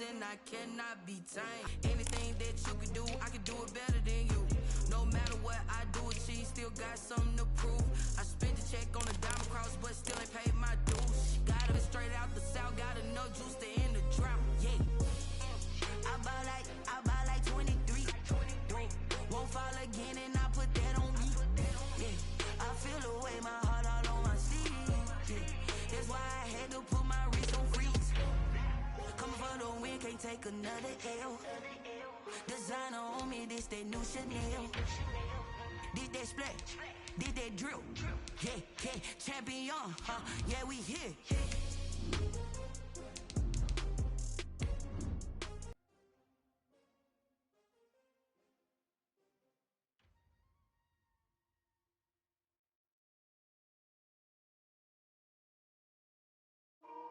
and I cannot be tamed. Anything that you can do, I can do it better than you. No matter what I do, she still got something to prove. I spent the check on the diamond cross, but still ain't paid my dues. Got it straight out the south, got enough juice to end the drought. Yeah, I buy like 23. Won't fall again, and I put that on me. Yeah, I feel the way, my heart all on my sleeve. Yeah, that's why I had to put my wrist on freeze. Coming for the win, can't take another L. Designer on me, this that new Chanel. Did that splash, did that drill. Yeah, champion, yeah, we here.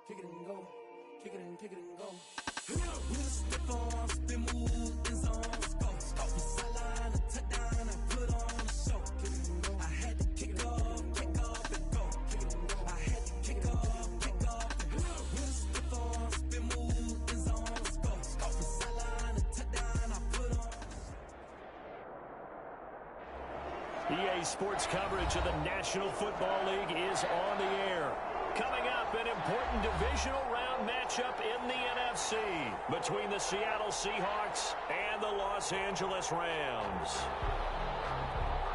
Kick it and go, kick it and go. With a step on, spin move, and zones, go. From sideline to touchdown, I put on a show. I had to kick off, and go. I had to kick off, and go. With a step on, spin move, and zones, go. From sideline to touchdown, I put on. EA Sports coverage of the National Football League is on the air. Coming up, an important divisional round matchup in the NFC between the Seattle Seahawks and the Los Angeles Rams.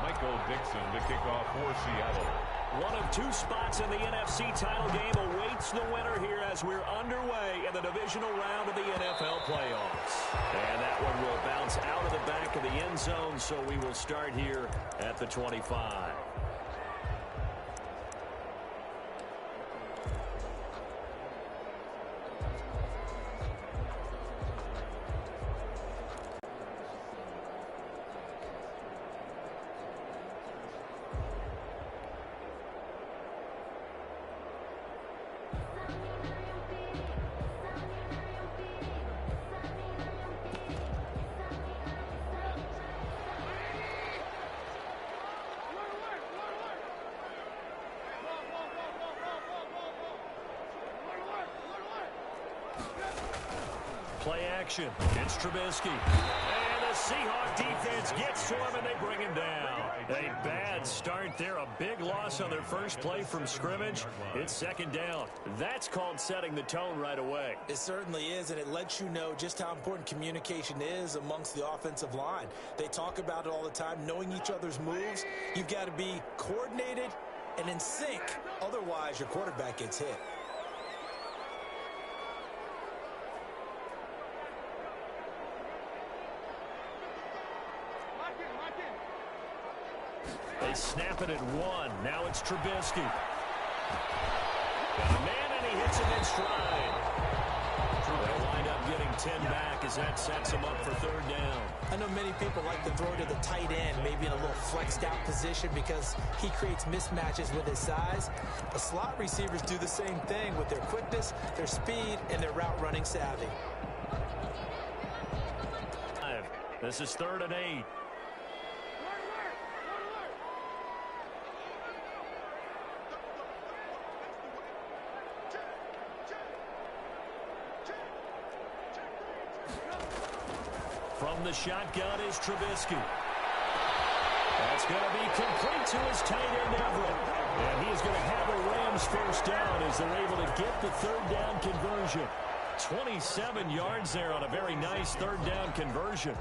Michael Dixon to kick off for Seattle. One of two spots in the NFC title game awaits the winner here as we're underway in the divisional round of the NFL playoffs. And that one will bounce out of the back of the end zone, so we will start here at the 25. Play action. It's Trubisky. And the Seahawk defense gets to him, and they bring him down. A bad start there. A big loss on their first play from scrimmage. It's second down. That's called setting the tone right away. It certainly is, and it lets you know just how important communication is amongst the offensive line. They talk about it all the time, knowing each other's moves. You've got to be coordinated and in sync. Otherwise, your quarterback gets hit. They snap it at one. Now it's Trubisky. Got a man, and he hits him in stride. They'll wind up getting 10 back as that sets him up for third down. I know many people like to throw to the tight end, maybe in a little flexed out position because he creates mismatches with his size. The slot receivers do the same thing with their quickness, their speed, and their route running savvy. This is 3rd and 8. From the shotgun is Trubisky. That's going to be complete to his tight end, Everett. And he is going to have a Rams first down as they're able to get the third down conversion. 27 yards there on a very nice third down conversion.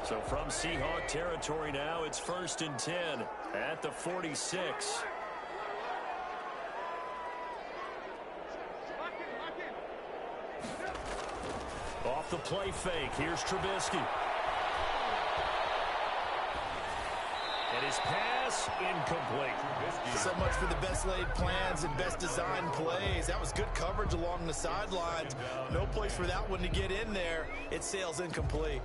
So from Seahawk territory now, it's 1st and 10 at the 46. Off the play fake, here's Trubisky. And his pass incomplete. So much for the best laid plans and best designed plays. That was good coverage along the sidelines. No place for that one to get in there. It sails incomplete.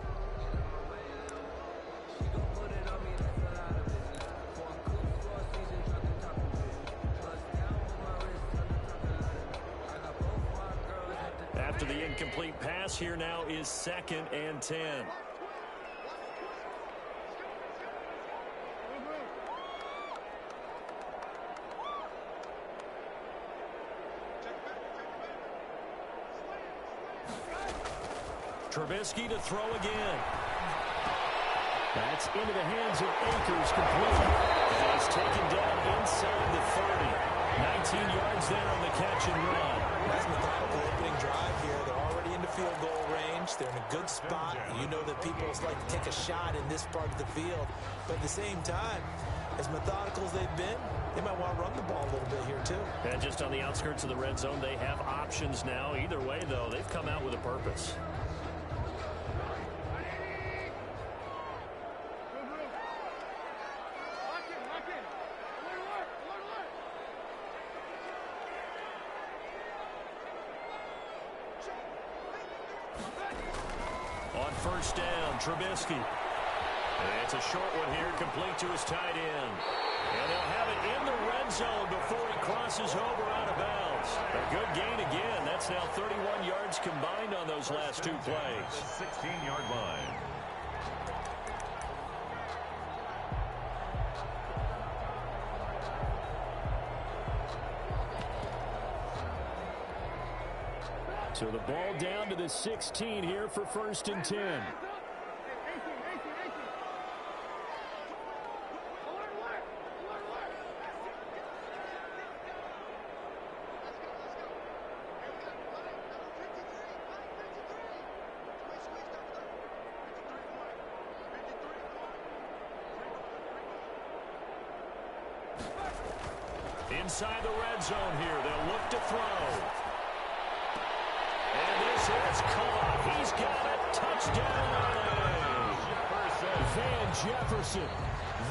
After the incomplete pass, here now is 2nd and 10. Trubisky to throw again. That's into the hands of Akers, complete. And he's taken down inside the 30. 19 yards there on the catch and run. That's methodical opening drive here. They're already into field goal range. They're in a good spot. You know that people like to take a shot in this part of the field. But at the same time, as methodical as they've been, they might want to run the ball a little bit here too. And just on the outskirts of the red zone, they have options now. Either way, though, they've come out with a purpose. On first down, Trubisky. It's a short one here, complete to his tight end. And they'll have it in the red zone before he crosses over out of bounds. A good gain again. That's now 31 yards combined on those last two plays. 16-yard line. So the ball down to the 16 here for first and 10. Inside the red zone here, they'll look to throw. And this is caught. He's got it. Touchdown. Van Jefferson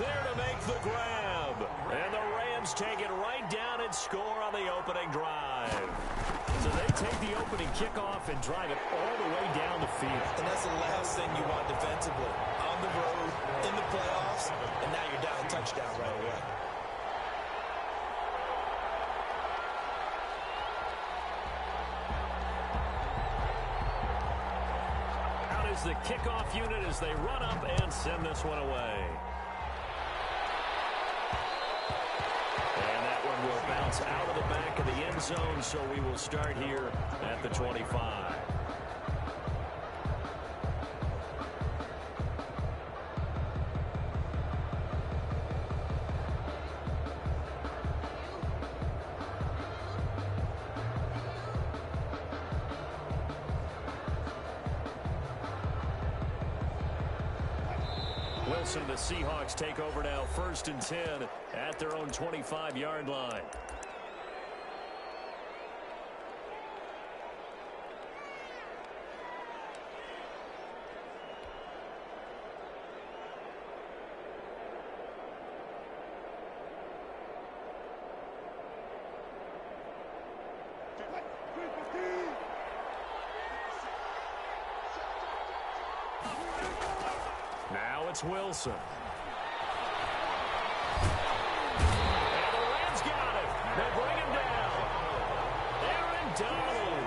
there to make the grab. And the Rams take it right down and score on the opening drive. So they take the opening kickoff and drive it all the way down the field. And that's the last thing you want defensively. On the road, in the playoffs, and now you're down a touchdown right away. The kickoff unit as they run up and send this one away. And that one will bounce out of the back of the end zone, so we will start here at the 25. Wilson, the Seahawks take over now, first and 10 at their own 25-yard line. Now it's Wilson. And the Rams got it. They bring him down. Aaron Donald,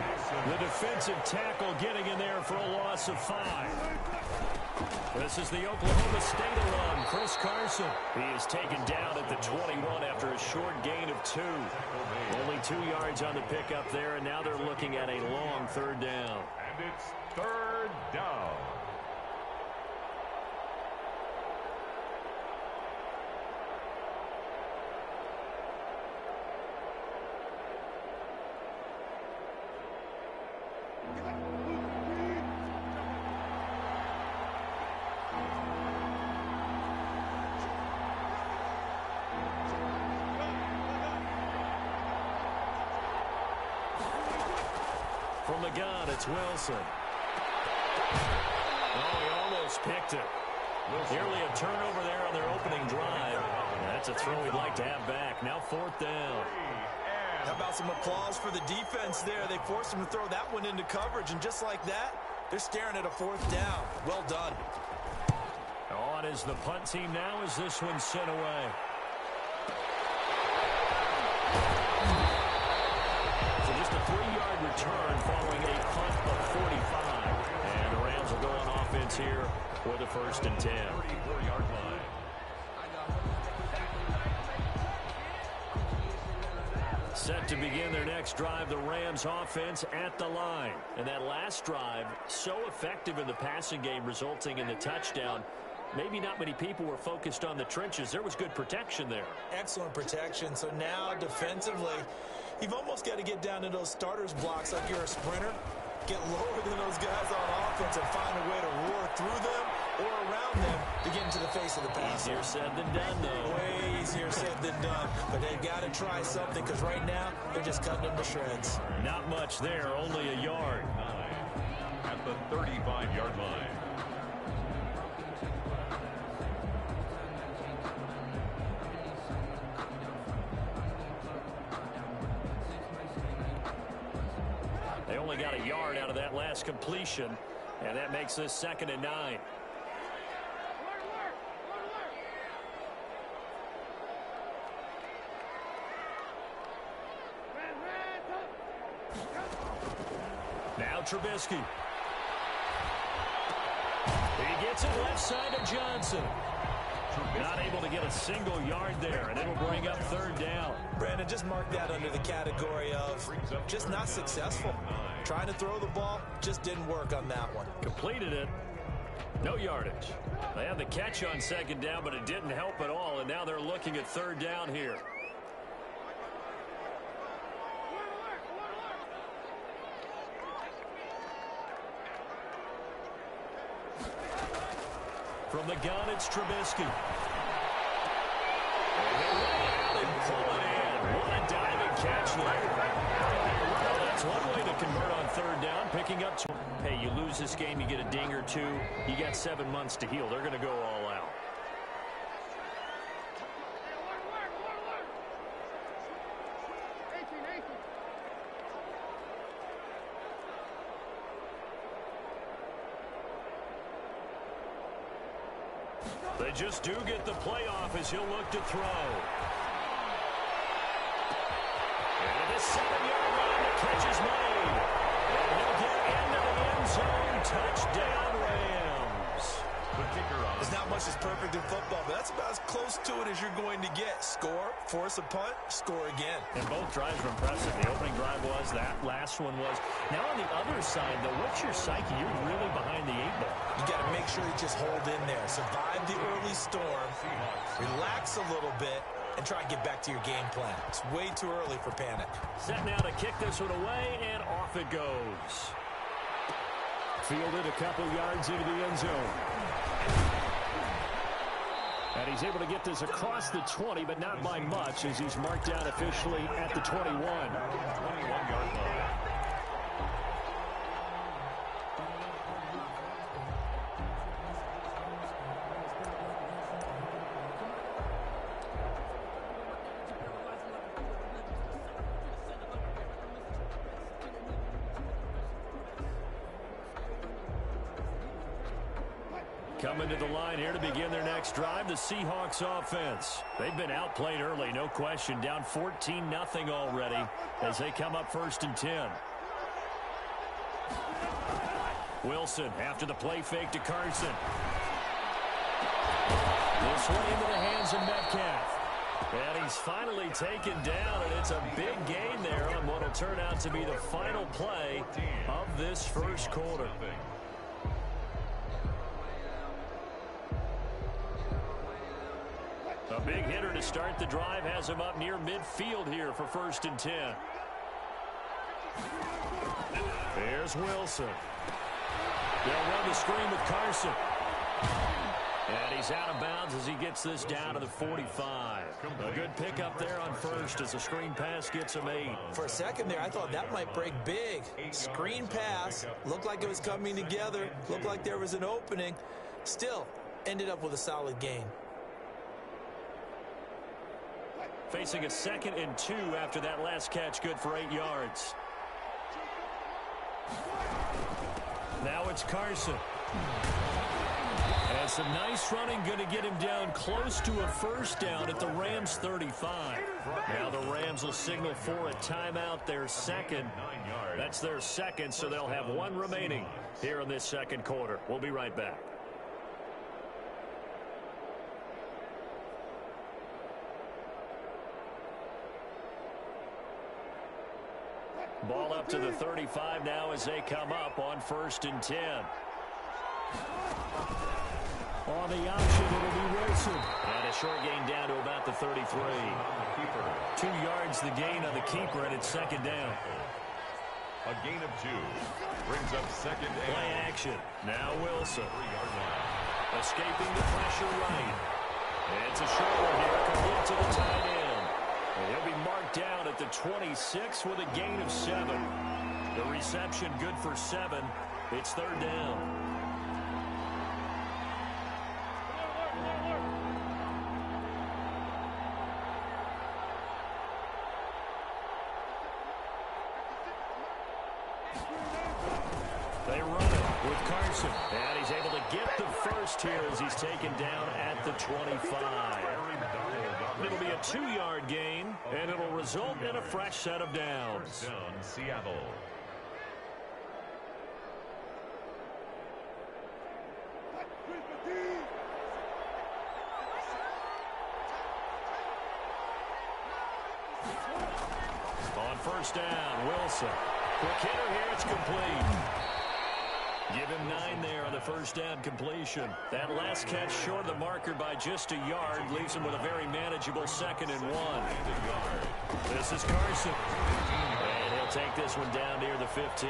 the defensive tackle, getting in there for a loss of 5. This is the Oklahoma State run. Chris Carson. He is taken down at the 21 after a short gain of 2. Only 2 yards on the pickup there, and now they're looking at a long third down. And it's third down. From the gun, it's Wilson. Oh, he almost picked it. Nearly a turnover there on their opening drive. That's a throw we'd like to have back. Now fourth down. How about some applause for the defense there? They forced him to throw that one into coverage, and just like that, they're staring at a fourth down. Well done. On is the punt team now as this one's sent away. So just a 3-yard return following a punt of 45. And the Rams will go on offense here with a first and 10. 34-yard line. Set to begin their next drive, the Rams offense at the line. And that last drive, so effective in the passing game, resulting in the touchdown. Maybe not many people were focused on the trenches. There was good protection there. Excellent protection. So now defensively, you've almost got to get down to those starters blocks like you're a sprinter. Get lower than those guys on offense and find a way to roar through them or around them to get into the face of the pass. Easier said than done, though. Way easier said than done. But they've got to try something because right now they're just cutting them to shreds. Not much there, only a yard. At the 35-yard line. They only got a yard out of that last completion, and that makes this 2nd and 9. Now Trubisky. He gets it left side to Johnson. Not able to get a single yard there, and it'll bring up 3rd down. Brandon, just mark that under the category of just not successful. Trying to throw the ball, just didn't work on that one. Completed it. No yardage. They had the catch on 2nd down, but it didn't help at all, and now they're looking at 3rd down here. From the gun, it's Trubisky. And pull it in. What a diving catch there. Well, that's one way to convert on 3rd down, picking up. Hey, you lose this game, you get a ding or two. You got 7 months to heal. They're going to go all out. They just do get the playoff as he'll look to throw. And the 7-yard line, the catch is made. And he'll get into the end zone. Touchdown, Rams. The kicker on. There's not much that's perfect in football, but that's about as close to it as you're going to get. Score, force a punt, score again. And both drives were impressive. The opening drive was, that last one was. Now on the other side, though, what's your psyche? You're really behind the 8-ball. You got to make sure you just hold in there. Survive the early storm, relax a little bit, and try and get back to your game plan. It's way too early for panic. Set now to kick this one away, and off it goes. Fielded a couple yards into the end zone. And he's able to get this across the 20, but not by much, as he's marked down officially at the 21. 21-yard line. Coming to the line here to begin their next drive, the Seahawks offense. They've been outplayed early, no question. Down 14-0 already as they come up 1st and 10. Wilson after the play fake to Carson. This one into the hands of Metcalf. And he's finally taken down, and it's a big gain there on what will turn out to be the final play of this first quarter. A big hitter to start the drive has him up near midfield here for 1st and 10. There's Wilson. They'll run the screen with Carson. And he's out of bounds as he gets this down to the 45. A good pickup there on 1st as the screen pass gets him 8. For a second there, I thought that might break big. Screen pass. Looked like it was coming together. Looked like there was an opening. Still, ended up with a solid gain. Facing a 2nd and 2 after that last catch, good for 8 yards. Now it's Carson. And some nice running, going to get him down close to a 1st down at the Rams 35. Now the Rams will signal for a timeout, their 2nd. That's their 2nd, so they'll have 1 remaining here in this 2nd quarter. We'll be right back. Ball up to the 35 now as they come up on 1st and 10. On the option, it'll be Wilson. And a short gain down to about the 33. 2 yards the gain on the keeper, and it's 2nd down. A gain of 2 brings up 2nd and play action. Now Wilson. Escaping the pressure right. It's a short one here, complete to the tight end. And he'll be marked down at the 26 with a gain of 7. The reception good for 7. It's 3rd down. They run it with Carson. And he's able to get the first here as he's taken down at the 25. It'll be a 2-yard gain, and it'll result in a fresh set of downs. Down, Seattle. On 1st down, Wilson. Quick hitter here, it's complete. Give him 9 there on the 1st down completion. That last catch short of the marker by just a yard leaves him with a very manageable 2nd and 1. This is Carson. And he'll take this one down near the 15. A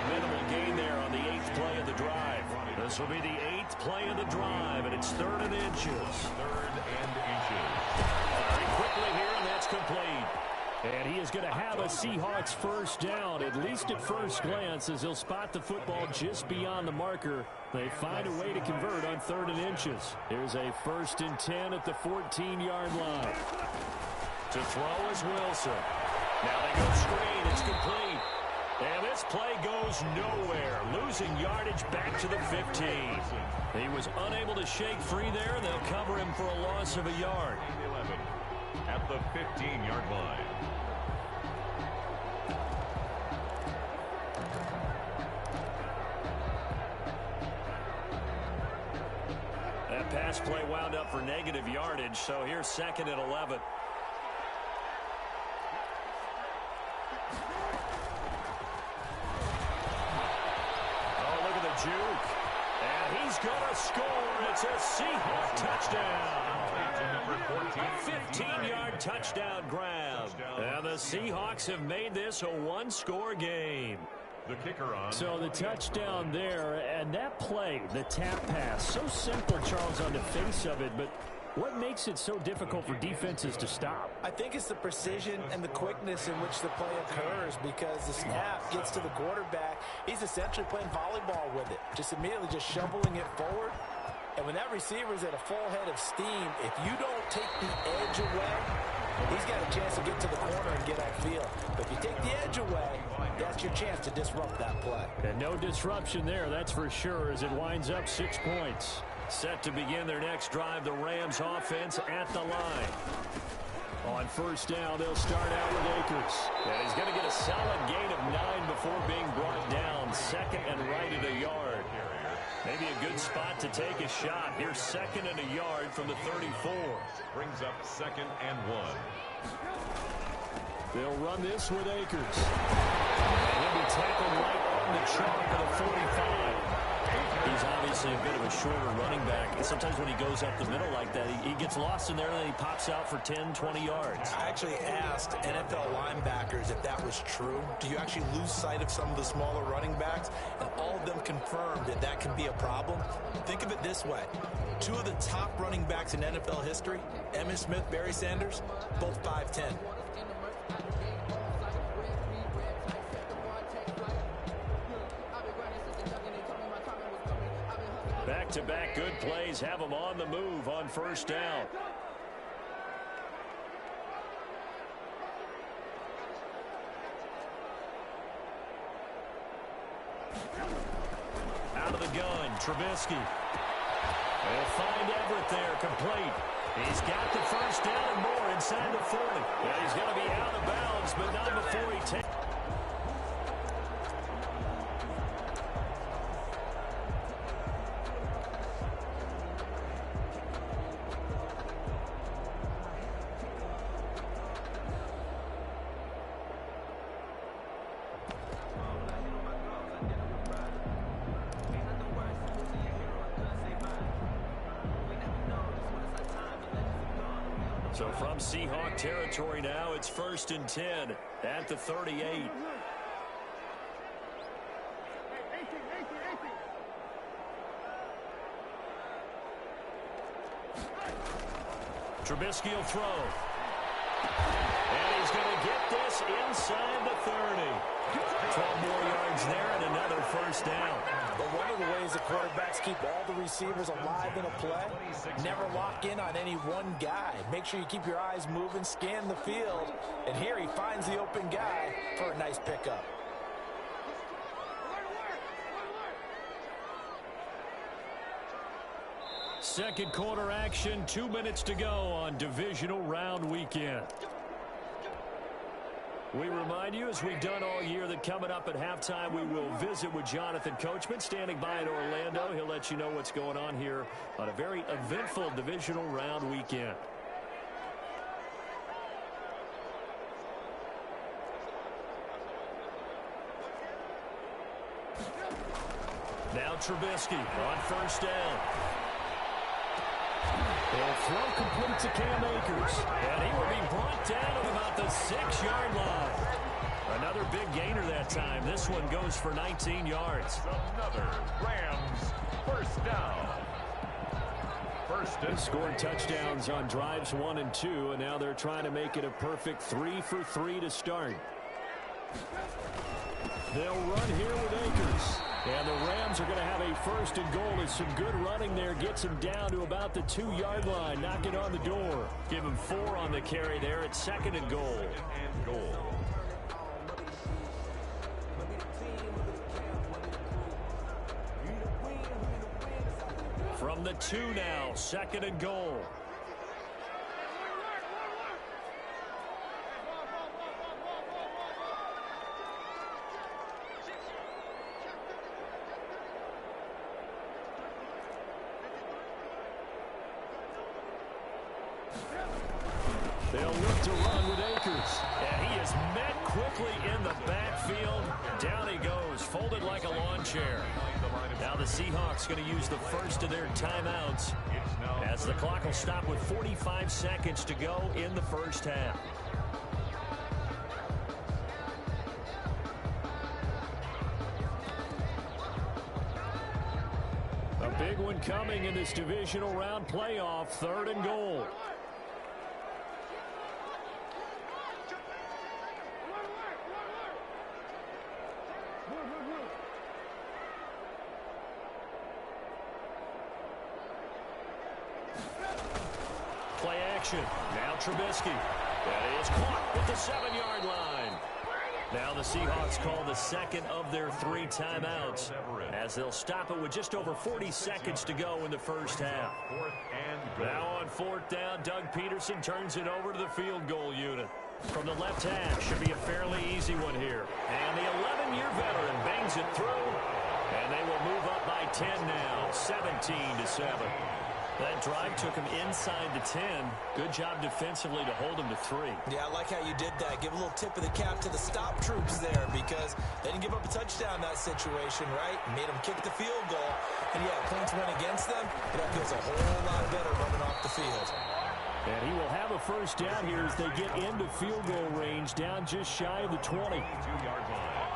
minimal gain there on the 8th play of the drive. This will be the 8th play of the drive, and it's 3rd and inches. 3rd and inches. Very quickly here, and that's complete. And he is going to have a Seahawks 1st down, at least at first glance, as he'll spot the football just beyond the marker. They find a way to convert on 3rd and inches. Here's a 1st and 10 at the 14-yard line. To throw is Wilson. Now they go screen. It's complete. And this play goes nowhere. Losing yardage back to the 15. He was unable to shake free there. They'll cover him for a loss of a yard. 11 at the 15-yard line. That pass play wound up for negative yardage, so here's 2nd and 11. Oh, look at the juke. And he's going to score. It's a Seahawk touchdown. 15-yard touchdown grab. And the Seahawks have made this a 1-score game. The kicker on. So the touchdown there, and that play, the tap pass, so simple, Charles, on the face of it, but what makes it so difficult for defenses to stop? I think it's the precision and the quickness in which the play occurs, because the snap gets to the quarterback. He's essentially playing volleyball with it, just immediately just shoveling it forward. And when that receiver's at a full head of steam, if you don't take the edge away, he's got a chance to get to the corner and get upfield. But if you take the edge away, that's your chance to disrupt that play. And no disruption there, that's for sure, as it winds up 6 points. Set to begin their next drive, the Rams offense at the line. On 1st down, they'll start out with Akers. And he's going to get a solid gain of 9 before being brought down. 2nd and right at a yard. Maybe a good spot to take a shot. Here's 2nd and a yard from the 34. Brings up 2nd and 1. They'll run this with Akers. And he'll be tackled right on the chalk of the 45. He's obviously a bit of a shorter running back. And sometimes when he goes up the middle like that, he gets lost in there and then he pops out for 10, 20 yards. I actually asked NFL linebackers if that was true. Do you actually lose sight of some of the smaller running backs? And all of them confirmed that that can be a problem. Think of it this way. 2 of the top running backs in NFL history, Emmitt Smith, Barry Sanders, both 5'10". Back-to-back good plays have them on the move on 1st down. Out of the gun, Trubisky. They'll find Everett there, complete. He's got the 1st down and more inside the 40. Well, he's going to be out of bounds, but not before he takes. So from Seahawk territory now, it's 1st and 10 at the 38. Trubisky will throw. And he's going to get this inside the 30. 12 more yards there and another 1st down. But one of the ways the quarterbacks keep all the receivers alive in a play, never lock in on any one guy. Make sure you keep your eyes moving, scan the field. And here he finds the open guy for a nice pickup. Second quarter action, 2 minutes to go on divisional round weekend. We remind you, as we've done all year, that coming up at halftime, we will visit with Jonathan Coachman, standing by in Orlando. He'll let you know what's going on here on a very eventful divisional round weekend. Now Trubisky on 1st down. And throw complete to Cam Akers. And he will be brought down at about the 6-yard line. Another big gainer that time. This one goes for 19 yards. Another Rams 1st down. They scored touchdowns on drives 1 and 2, and now they're trying to make it a perfect 3 for 3 to start. They'll run here with Akers. And the Rams are going to have a 1st and goal as some good running there gets him down to about the 2-yard line, knocking on the door. Give him 4 on the carry there at 2nd and goal. From the 2 now, 2nd and goal. They'll look to run with Akers. And he is met quickly in the backfield. Down he goes, folded like a lawn chair. Now the Seahawks going to use the first of their timeouts as the clock will stop with 45 seconds to go in the 1st half. A big one coming in this divisional round playoff, 3rd and goal. Play action. Now Trubisky. That is caught with the 7-yard line. Now the Seahawks call the 2nd of their 3 timeouts as they'll stop it with just over 40 seconds to go in the 1st half. Now on 4th down, Doug Peterson turns it over to the field goal unit. From the left half, should be a fairly easy one here. And the 11-year veteran bangs it through. And they will move up by 10 now, 17-7. That drive took him inside the 10. Good job defensively to hold him to 3. Yeah, I like how you did that. Give a little tip of the cap to the stop troops there because they didn't give up a touchdown in that situation, right? Made them kick the field goal. And, yeah, points went against them, but that feels a whole lot better running off the field. And he will have a 1st down here as they get into field goal range, down just shy of the 20. 2-yard line.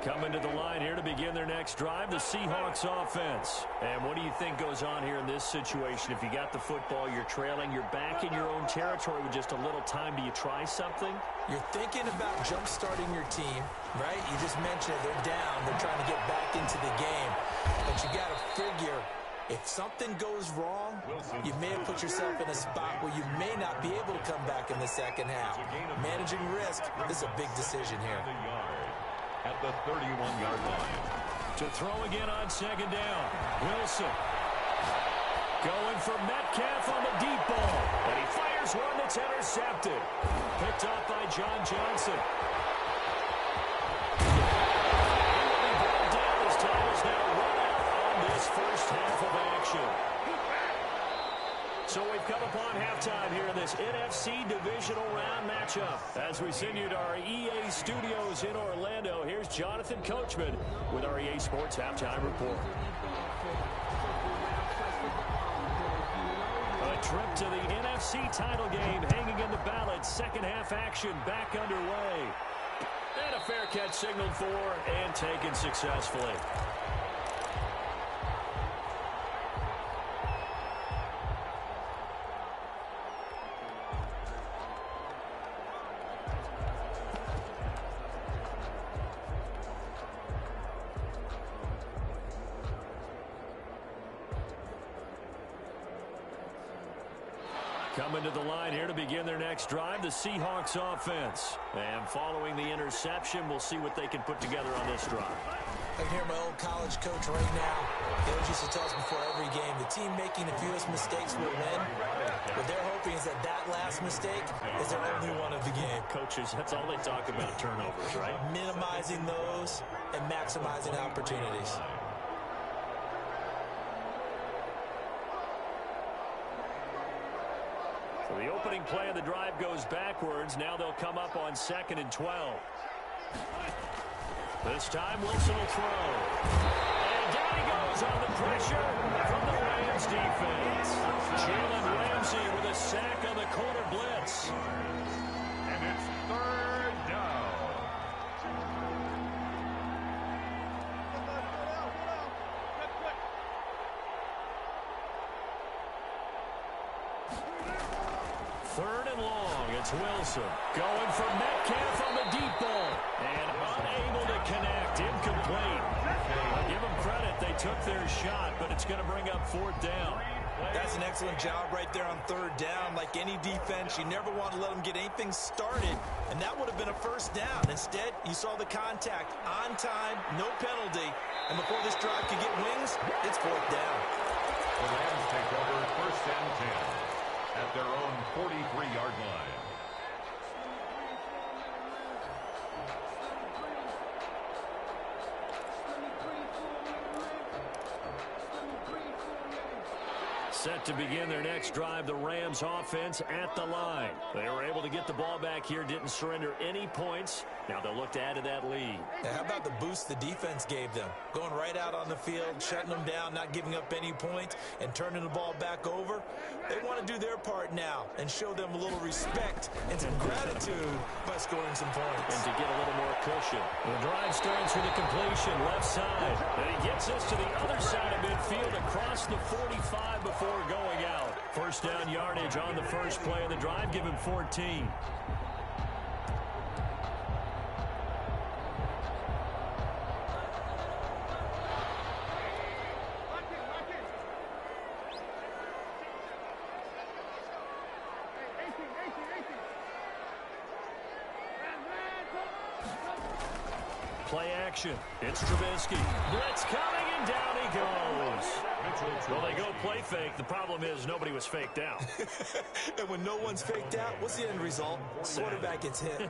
Coming to the line here to begin their next drive, the Seahawks offense. And what do you think goes on here in this situation? If you got the football, you're trailing, you're back in your own territory with just a little time. Do you try something? You're thinking about jump-starting your team, right? You just mentioned it. They're down. They're trying to get back into the game. But you got to figure, if something goes wrong, you may have put yourself in a spot where you may not be able to come back in the 2nd half. Managing risk, this is a big decision here. At the 31-yard line. To throw again on 2nd down. Wilson going for Metcalf on the deep ball. And he fires one that's intercepted. Picked off by John Johnson. He will be brought down as time is now run out on this 1st half of action. So we've come upon halftime here in this NFC Divisional Round matchup. As we send you to our EA studios in Orlando, here's Jonathan Coachman with our EA Sports Halftime Report. A trip to the NFC title game hanging in the balance. Second half action back underway. And a fair catch signaled for and taken successfully. Coming to the line here to begin their next drive, the Seahawks offense. And following the interception, we'll see what they can put together on this drive. I can hear my old college coach right now. He always used to tell us before every game, the team making the fewest mistakes will win. What they're hoping is that that last mistake is their only one of the game. Coaches, that's all they talk about, turnovers, right? Minimizing those and maximizing opportunities. So the opening play of the drive goes backwards. Now they'll come up on 2nd and 12. This time Wilson will throw. And down he goes on the pressure from the Rams defense. Jalen Ramsey with a sack on the corner blitz. And it's 3rd down. Third and long, it's Wilson. Going for Metcalf on the deep ball. And unable to connect, incomplete. I'll give them credit, they took their shot, but it's going to bring up 4th down. That's an excellent job right there on 3rd down. Like any defense, you never want to let them get anything started, and that would have been a 1st down. Instead, you saw the contact on time, no penalty, and before this drive could get wings, it's 4th down. The Rams take over 1st and 10 at their own 43-yard line. Set to begin their next drive, the Rams offense at the line. They were able to get the ball back here, didn't surrender any points. Now they'll look to add to that lead. Now, how about the boost the defense gave them? Going right out on the field, shutting them down, not giving up any points, and turning the ball back over. They want to do their part now and show them a little respect and some gratitude by scoring some points. And to get a little more cushion. The drive starts with a completion, left side. And he gets us to the other side of midfield across the 45 before going out. 1st down yardage on the first play of the drive. Give him 14. Play action. It's Trubisky. Blitz coming, and down he goes. Well, they go play fake. The problem is nobody was faked out. And when no one's faked out, what's the end result? Quarterback gets hit.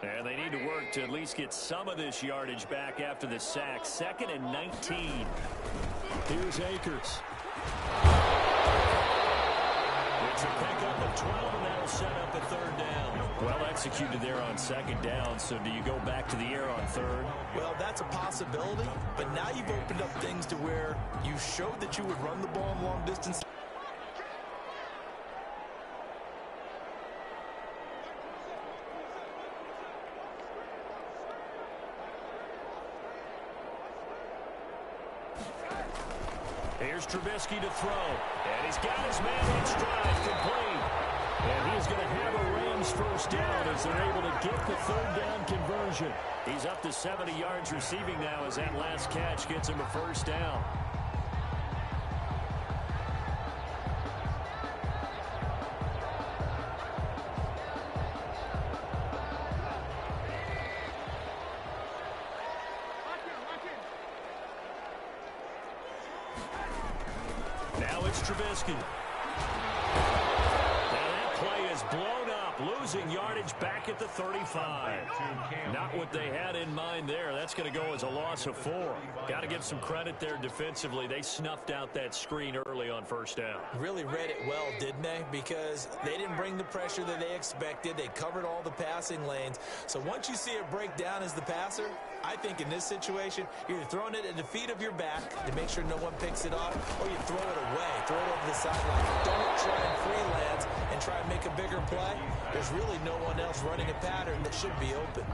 And they need to work to at least get some of this yardage back after the sack. 2nd and 19. Here's Akers. It's a pickup of 12, and that'll set up a 3rd down. Well executed there on 2nd down, so do you go back to the air on 3rd? Well, that's a possibility, but now you've opened up things to where you showed that you would run the ball in long distance. Here's Trubisky to throw. And he's got his man in stride, complete. And he's going to have a Rams 1st down as they're able to get the 3rd down conversion. He's up to 70 yards receiving now as that last catch gets him a 1st down. Now it's Trubisky. And that play is blown up. losing yardage back at the 35. Not what they had in mind there. That's going to go as a loss of 4. Got to give some credit there defensively. They snuffed out that screen early on first down. Really read it well, didn't they? Because they didn't bring the pressure that they expected. They covered all the passing lanes. So once you see it break down as the passer, I think in this situation, you're either throwing it at the feet of your back to make sure no one picks it off, or you throw it away, throw it over the sideline. Don't try and freelance and try and make a bigger play. There's really no one else running a pattern that should be open.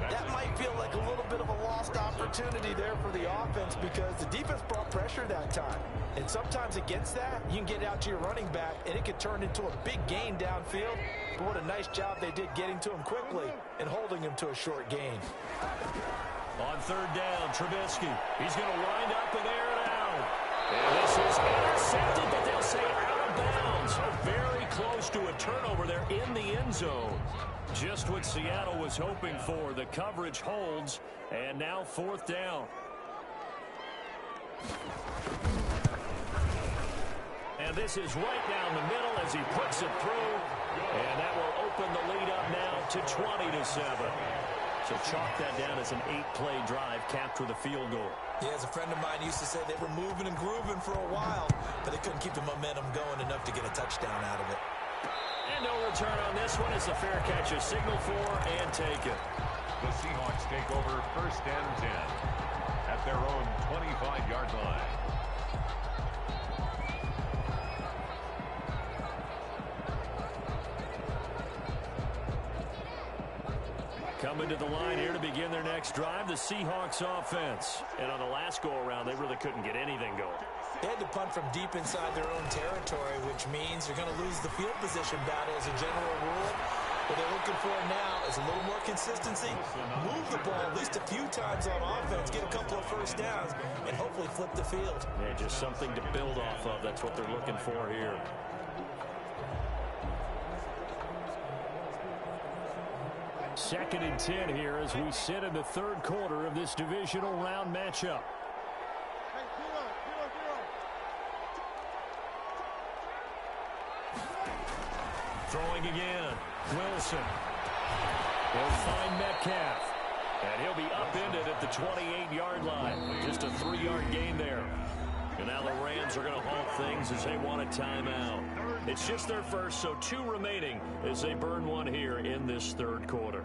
That might feel like a little bit of a lost opportunity there for the offense because the defense brought pressure that time. And sometimes against that, you can get out to your running back, and it could turn into a big gain downfield. But what a nice job they did getting to him quickly and holding him to a short gain. On third down, Trubisky. He's going to wind up and air it out. And this is intercepted, but they'll say out of bounds. So very close to a turnover there in the end zone. Just what Seattle was hoping for. The coverage holds, and now fourth down. And this is right down the middle as he puts it through. And that will open the lead up now to 20-7. So chalk that down as an 8-play drive, capped with a field goal. Yeah, as a friend of mine used to say, they were moving and grooving for a while, but they couldn't keep the momentum going enough to get a touchdown out of it. And no return on this one as the fair catch is signaled for and taken. The Seahawks take over first and 10 at their own 25-yard line. Coming to the line here to begin their next drive, the Seahawks offense. And on the last go-around, they really couldn't get anything going. They had to punt from deep inside their own territory, which means you're going to lose the field position battle as a general rule. What they're looking for now is a little more consistency, move the ball at least a few times on offense, get a couple of first downs, and hopefully flip the field. Yeah, just something to build off of. That's what they're looking for here. Second and 10 here as we sit in the third quarter of this divisional round matchup. Throwing again. Wilson. He'll find Metcalf. And he'll be upended at the 28-yard line. Just a 3-yard gain there. And now the Rams are going to halt things as they want a timeout. It's just their first, so 2 remaining as they burn one here in this third quarter.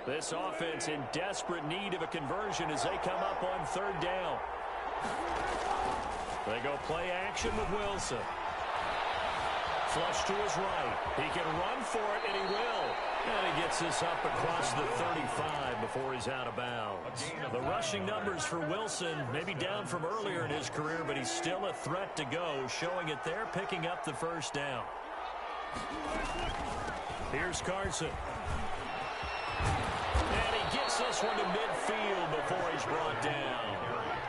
This offense in desperate need of a conversion as they come up on third down. They go play action with Wilson. Flush to his right. He can run for it, and he will. And he gets this up across the 35 before he's out of bounds. The rushing numbers for Wilson maybe down from earlier in his career, but he's still a threat to go, showing it there, picking up the first down. Here's Carson. And he gets this one to midfield before he's brought down.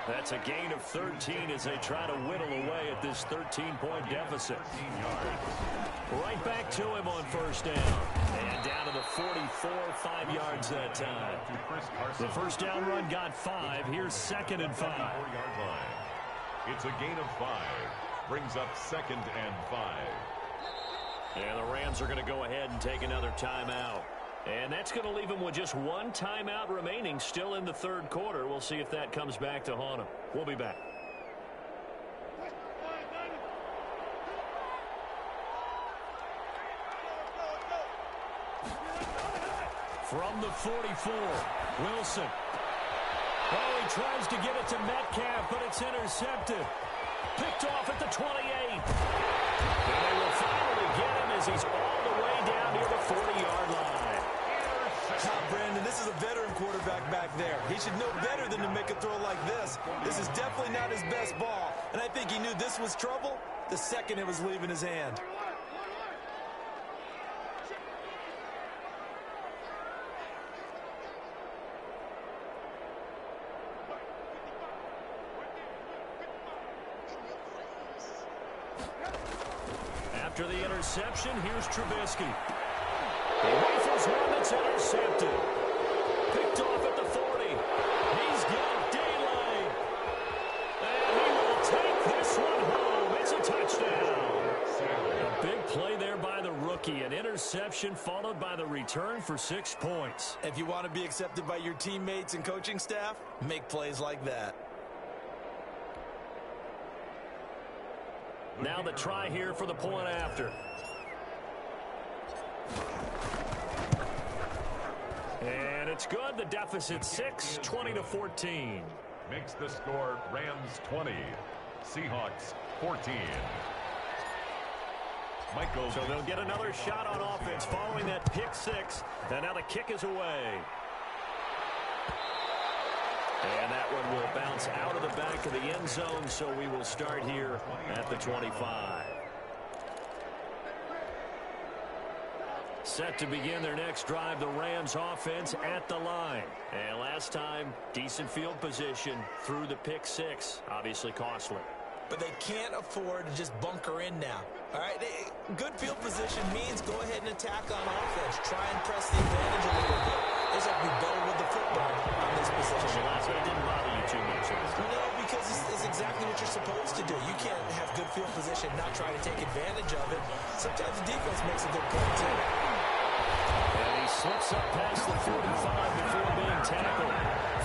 That's a gain of 13 as they try to whittle away at this 13-point deficit. Right back to him on first down. And down to the 44, 5 yards that time. The first down run got 5. Here's second and 5. It's a gain of 5. Brings up second and 5. And the Rams are going to go ahead and take another timeout. And that's going to leave them with just 1 timeout remaining still in the third quarter. We'll see if that comes back to haunt them. We'll be back. From the 44, Wilson. Oh, he tries to get it to Metcalf, but it's intercepted. Picked off at the 28. And they will finally get him as he's all the way down near the 40-yard line. Brandon, this is a veteran quarterback back there. He should know better than to make a throw like this. This is definitely not his best ball, and I think he knew this was trouble the second it was leaving his hand. After the interception, here's Trubisky. He rifles one that's intercepted. Picked off at the 40. He's got daylight. And he will take this one home. It's a touchdown. interception followed by the return for 6 points. If you want to be accepted by your teammates and coaching staff, make plays like that. Now the try here for the point after. And it's good. The deficit 6, 20-14. Makes the score Rams 20, Seahawks 14. Michael. So they'll get another shot on offense following that pick 6. And now the kick is away. And that one will bounce out of the back of the end zone, so we will start here at the 25. Set to begin their next drive, the Rams offense at the line. And last time, decent field position through the pick 6. Obviously costly. But they can't afford to just bunker in now. All right, good field position means go ahead and attack on offense. Try and press the advantage a little bit. They just have to be better with the football on this position. So last night didn't bother you too much. No, because it's exactly what you're supposed to do. You can't have good field position, not try to take advantage of it. Sometimes the defense makes a good point, too. And he slips up past the 45 before being tackled.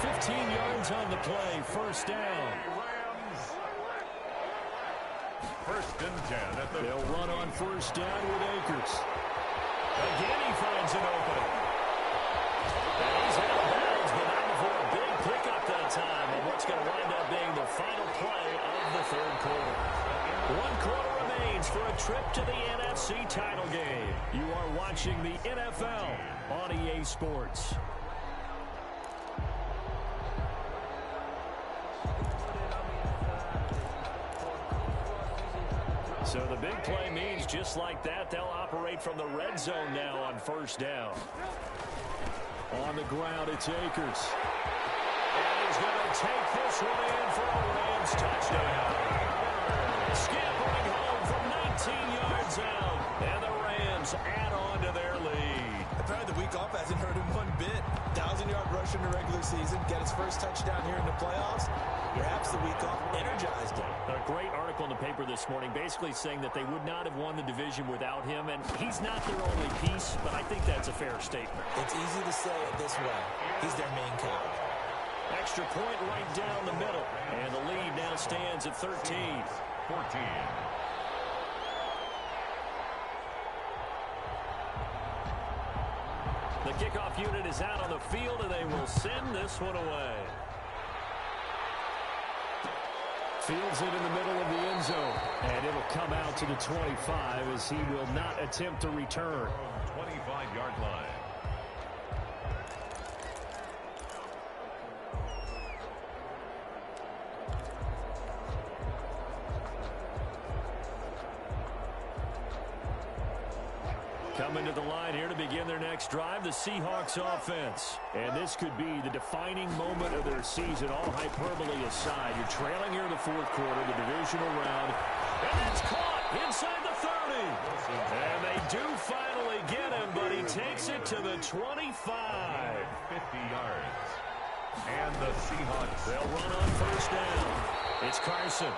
15 yards on the play, first down. First and 10 at the... They'll run on first down with Akers. Again, he finds an opening. And he's out of bounds, but not before a big pickup that time of what's going to wind up being the final play of the third quarter. 1 quarter remains for a trip to the NFC title game. You are watching the NFL on EA Sports. So the big play means just like that, they'll operate from the red zone now on first down. On the ground, it's Akers. And he's going to take this one in for a Rams touchdown. Scampering home from 19 yards out. And the Rams add on to their lead. Apparently the week off hasn't hurt him one bit. 1,000-yard rush in the regular season, get his first touchdown here in the playoffs. Perhaps the week off energized him. A great article in the paper this morning basically saying that they would not have won the division without him, and he's not their only piece, but I think that's a fair statement. It's easy to say it this way. He's their main cog. Extra point right down the middle, and the lead now stands at 13. 14. The kickoff unit is out on the field, and they will send this one away. Fields it in the middle of the end zone, and it'll come out to the 25 as he will not attempt to return. 25-yard line. Coming to the line here to begin their next drive, the Seahawks offense. And this could be the defining moment of their season, all hyperbole aside. You're trailing here in the fourth quarter, the divisional round. And it's caught inside the 30. And they do finally get him, but he takes it to the 25. 50 yards. And the Seahawks. They'll run on first down. It's Carson.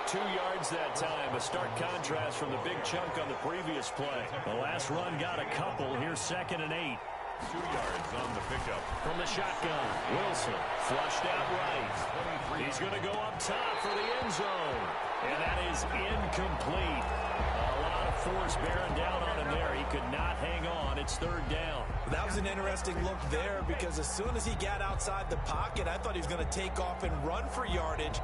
2 yards that time, a stark contrast from the big chunk on the previous play. The last run got a couple. Here's 2nd and 8. 2 yards on the pickup. From the shotgun, Wilson flushed out right. He's going to go up top for the end zone. And that is incomplete. A lot of force bearing down on him there. He could not hang on. It's 3rd down. That was an interesting look there because as soon as he got outside the pocket, I thought he was going to take off and run for yardage.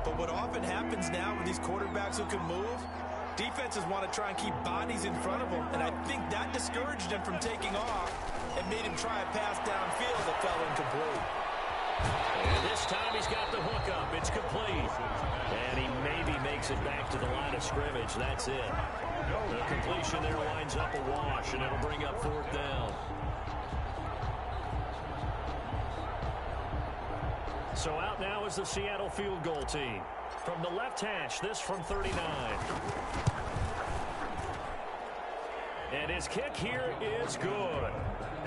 But what often happens now with these quarterbacks who can move, defenses want to try and keep bodies in front of them. And I think that discouraged him from taking off and made him try a pass downfield that fell incomplete. And this time he's got the hook up. It's complete. And he maybe makes it back to the line of scrimmage. That's it. The completion there winds up a wash, and it'll bring up 4th down. So out now is the Seattle field goal team. From the left hash, this from 39. And his kick here is good.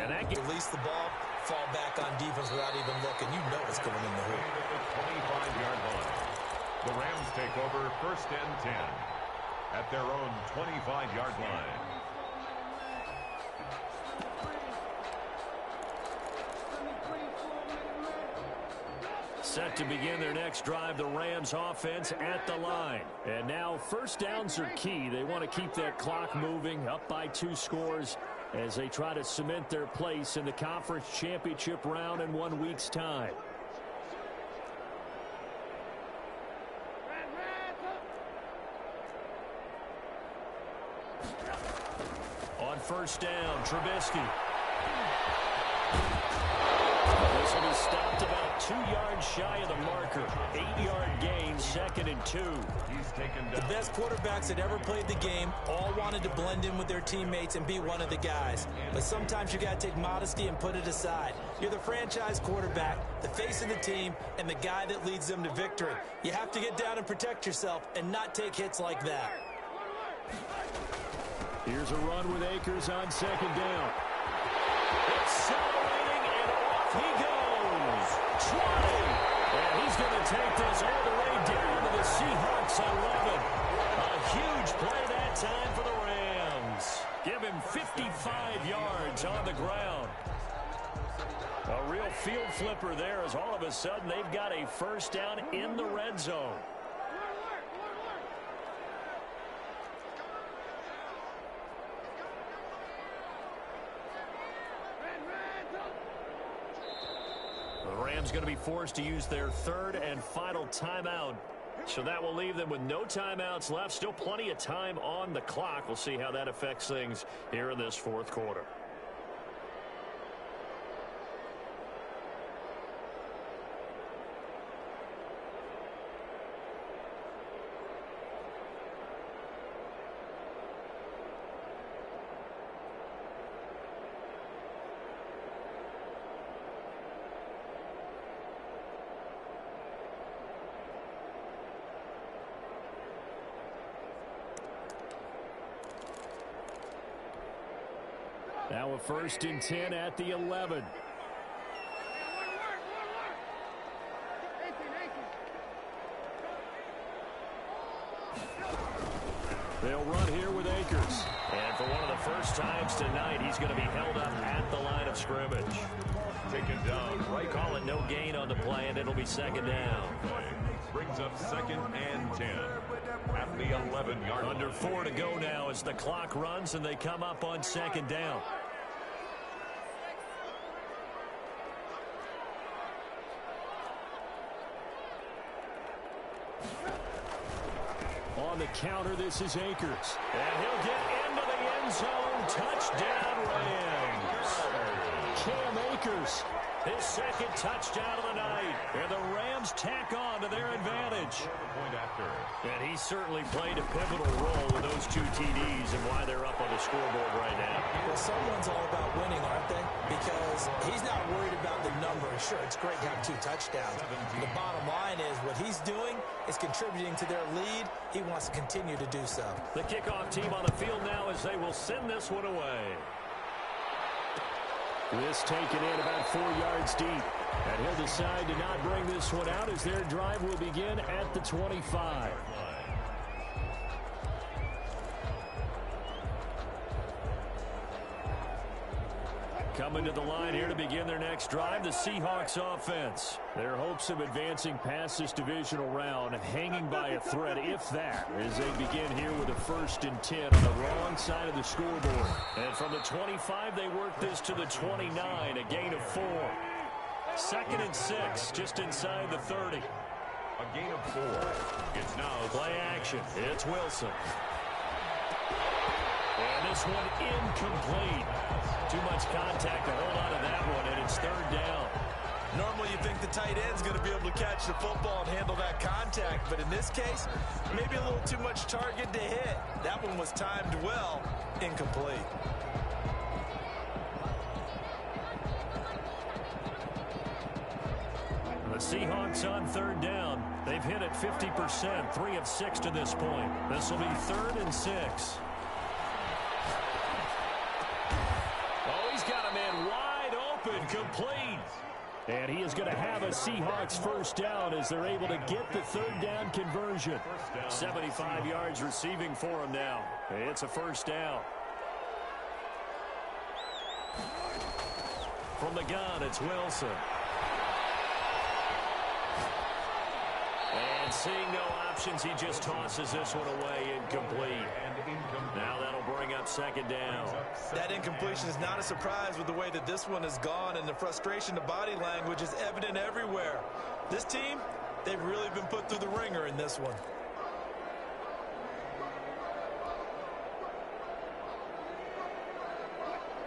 And that release the ball, fall back on defense without even looking. You know it's going in the hoop. 25-yard line. The Rams take over 1st and 10 at their own 25-yard line. Set to begin their next drive, the Rams offense at the line. And now first downs are key. They want to keep that clock moving, up by 2 scores as they try to cement their place in the conference championship round in 1 week's time. On first down, Trubisky. This will be stopped about 2 yards shy of the marker. 8-yard gain, 2nd and 2. He's taken down. The best quarterbacks that ever played the game all wanted to blend in with their teammates and be one of the guys. But sometimes you got to take modesty and put it aside. You're the franchise quarterback, the face of the team, and the guy that leads them to victory. You have to get down and protect yourself and not take hits like that. Here's a run with Akers on 2nd down. Accelerating, and off he goes. 20. And he's going to take this all the way down to the Seahawks 11. A huge play that time for the Rams. Give him 55 yards on the ground. A real field flipper there as all of a sudden they've got a first down in the red zone. The Rams going to be forced to use their 3rd and final timeout. So that will leave them with no timeouts left. Still plenty of time on the clock. We'll see how that affects things here in this 4th quarter. Now a 1st and 10 at the 11. They'll run here with Akers. And for one of the first times tonight, he's going to be held up at the line of scrimmage. Taken down right. Call it no gain on the play, and it'll be 2nd down. Brings up 2nd and 10 at the 11-yard line. Under 4 to go now as the clock runs and they come up on 2nd down. On the counter, this is Akers. And he'll get into the end zone. Touchdown, Rams. Cam Akers, his 2nd touchdown of the night. And the Rams tack on to their advantage. Point after. And he certainly played a pivotal role with those 2 TDs and why they're up on the scoreboard right now. Well, someone's all about winning, aren't they? Because he's not worried about the numbers. Sure, it's great to have 2 touchdowns. The bottom line is what he's doing is contributing to their lead. He wants to continue to do so. The kickoff team on the field now as they will send this one away. This taken in about 4 yards deep. And he'll decide to not bring this one out as their drive will begin at the 25. Coming to the line here to begin their next drive, the Seahawks offense. Their hopes of advancing past this divisional round hanging by a thread, if that, as they begin here with a 1st and 10 on the wrong side of the scoreboard. And from the 25, they work this to the 29, a gain of 4. 2nd and 6, just inside the 30. A gain of 4. It's now play action. It's Wilson. And this one incomplete. Too much contact to hold on to that one, and it's 3rd down. Normally you think the tight end's going to be able to catch the football and handle that contact, but in this case, maybe a little too much target to hit. That one was timed well, incomplete. The Seahawks on 3rd down. They've hit it 50%, 3 of 6 to this point. This will be 3rd and 6. He's got a man wide open, complete. And he is going to have a Seahawks first down as they're able to get the 3rd down conversion. 75 yards receiving for him now. It's a first down. From the gun, it's Wilson. And seeing no options, he just tosses this one away incomplete. Now that'll bring up second down. That incompletion is not a surprise with the way that this one has gone, and the frustration, the body language is evident everywhere. This team, they've really been put through the ringer in this one.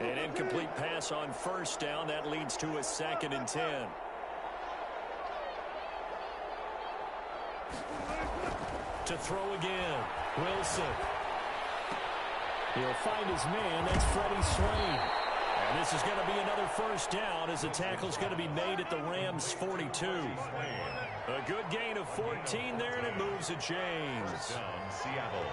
An incomplete pass on first down. That leads to a 2nd and 10. To throw again, Wilson. He'll find his man. That's Freddie Swain. And this is going to be another first down as the tackle's going to be made at the Rams' 42. A good gain of 14 there, and it moves to James. Down, Seattle.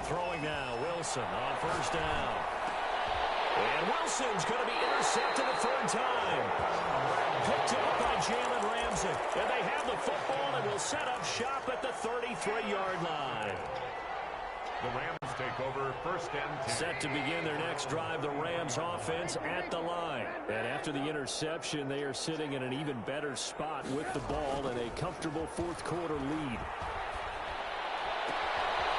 Throwing now, Wilson on first down. And Wilson's going to be intercepted a 3rd time. Picked up by Jalen Ramsey. And they have the football and will set up shop at the 33-yard line. The Rams take over 1st and 10. Set to begin their next drive, the Rams offense at the line. And after the interception, they are sitting in an even better spot with the ball and a comfortable 4th quarter lead.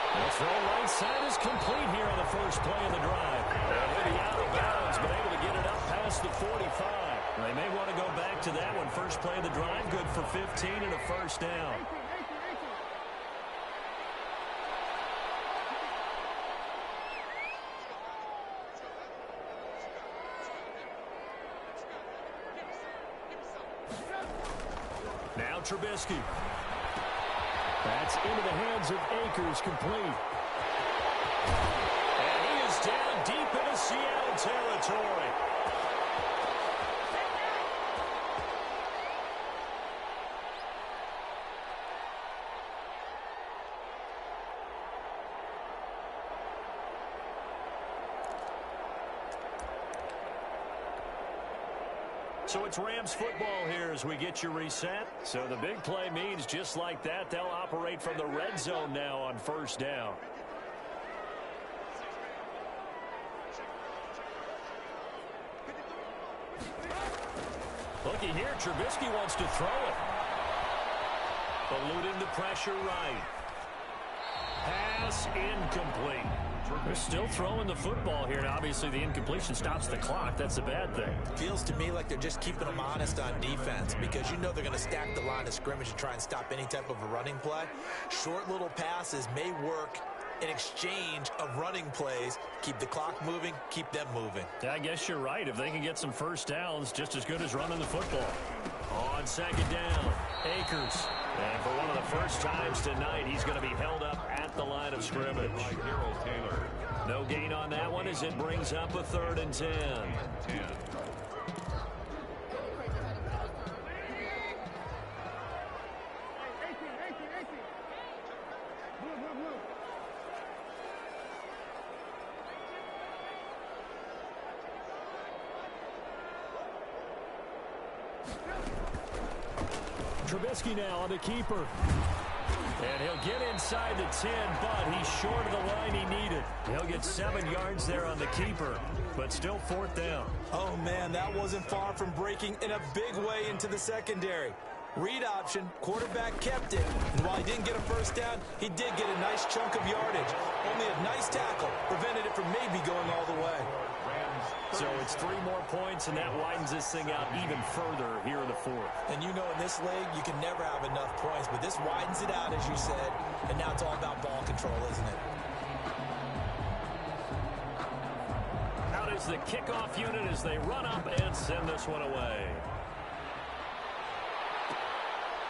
The throw right side is complete here on the first play of the drive. And he'll be out of bounds, but able to get it up past the 45. They may want to go back to that one. First play of the drive, good for 15 and a first down. Now Trubisky. That's into the hands of Akers, complete. And he is down deep into Seattle territory. So it's Rams football here as we get you reset. So the big play means just like that, they'll operate from the red zone now on first down. Looky here, Trubisky wants to throw it. Eluding the pressure right. Pass incomplete. They're still throwing the football here, and obviously the incompletion stops the clock. That's a bad thing. Feels to me like they're just keeping them honest on defense because you know they're going to stack the line of scrimmage and try and stop any type of a running play. Short little passes may work in exchange of running plays. Keep the clock moving, keep them moving. Yeah, I guess you're right. If they can get some first downs, just as good as running the football. On second down, Akers. And for one of the first times tonight, he's going to be held up at the line of scrimmage. No gain on that one as it brings up a 3rd and 10. Trubisky now on the keeper. And he'll get inside the 10, but he's short of the line he needed. He'll get 7 yards there on the keeper, but still 4th down. Oh, man, that wasn't far from breaking in a big way into the secondary. Read option, quarterback kept it, and while he didn't get a first down, he did get a nice chunk of yardage. Only a nice tackle prevented it from maybe going all the way. So it's 3 more points, and that widens this thing out even further here in the 4th. And you know in this league, you can never have enough points, but this widens it out, as you said, and now it's all about ball control, isn't it? Out is the kickoff unit as they run up and send this one away.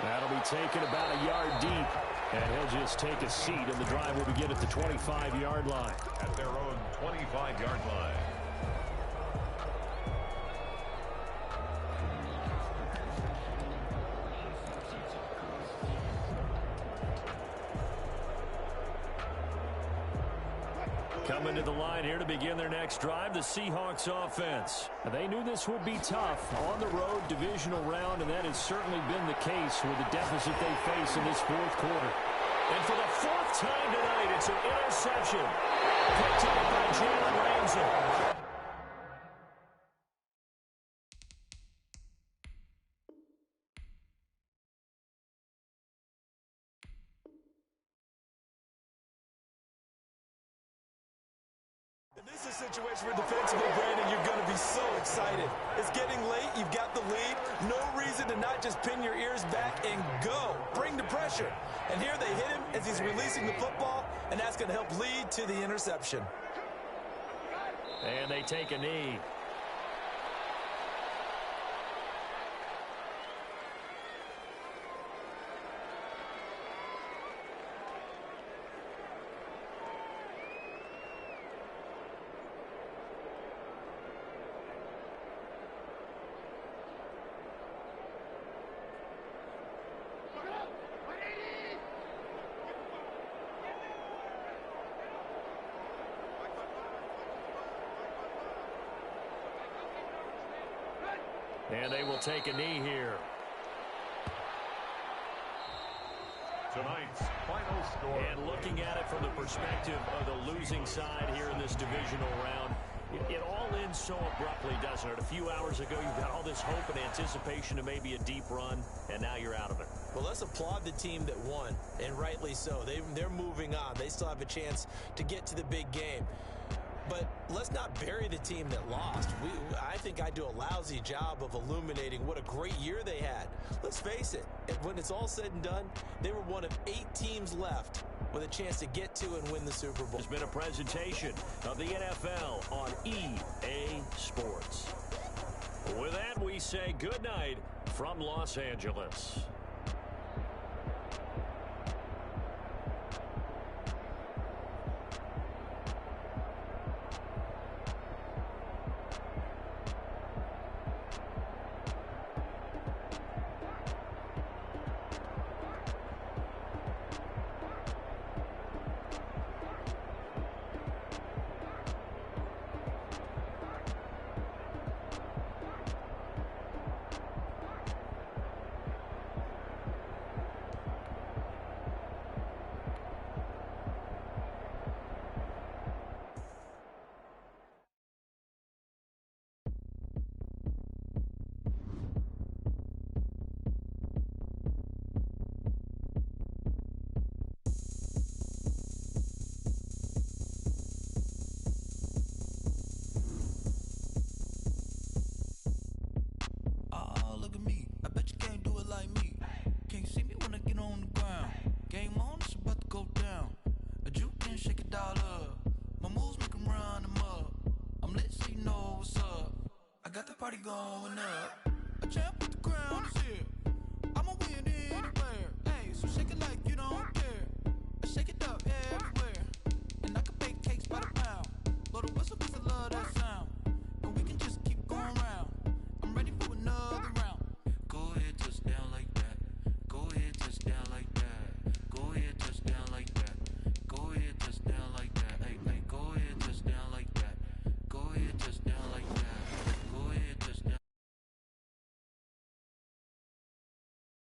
That'll be taken about a yard deep, and he'll just take a seat, and the drive will begin at the 25-yard line. At their own 25-yard line. Coming to the line here to begin their next drive, the Seahawks offense. They knew this would be tough on the road, divisional round, and that has certainly been the case with the deficit they face in this 4th quarter. And for the 4th time tonight. It's an interception. Picked up by Jalen Ramsey. This is a situation where defensively, Brandon, you're going to be so excited. It's getting late. You've got the lead. No reason to not just pin your ears back and go. Bring the pressure. And here they hit him as he's releasing the football, and that's going to help lead to the interception. And they take a knee. And they will take a knee here. Tonight's final score. And looking at it from the perspective of the losing side here in this divisional round, it all ends so abruptly, doesn't it? A few hours ago, you've got all this hope and anticipation of maybe a deep run, and now you're out of it. Well, let's applaud the team that won, and rightly so. They're moving on. They still have a chance to get to the big game. But let's not bury the team that lost. I think I do a lousy job of illuminating what a great year they had. Let's face it, when it's all said and done, they were one of 8 teams left with a chance to get to and win the Super Bowl. It's been a presentation of the NFL on EA Sports. With that, we say good night from Los Angeles. Party going up. A champ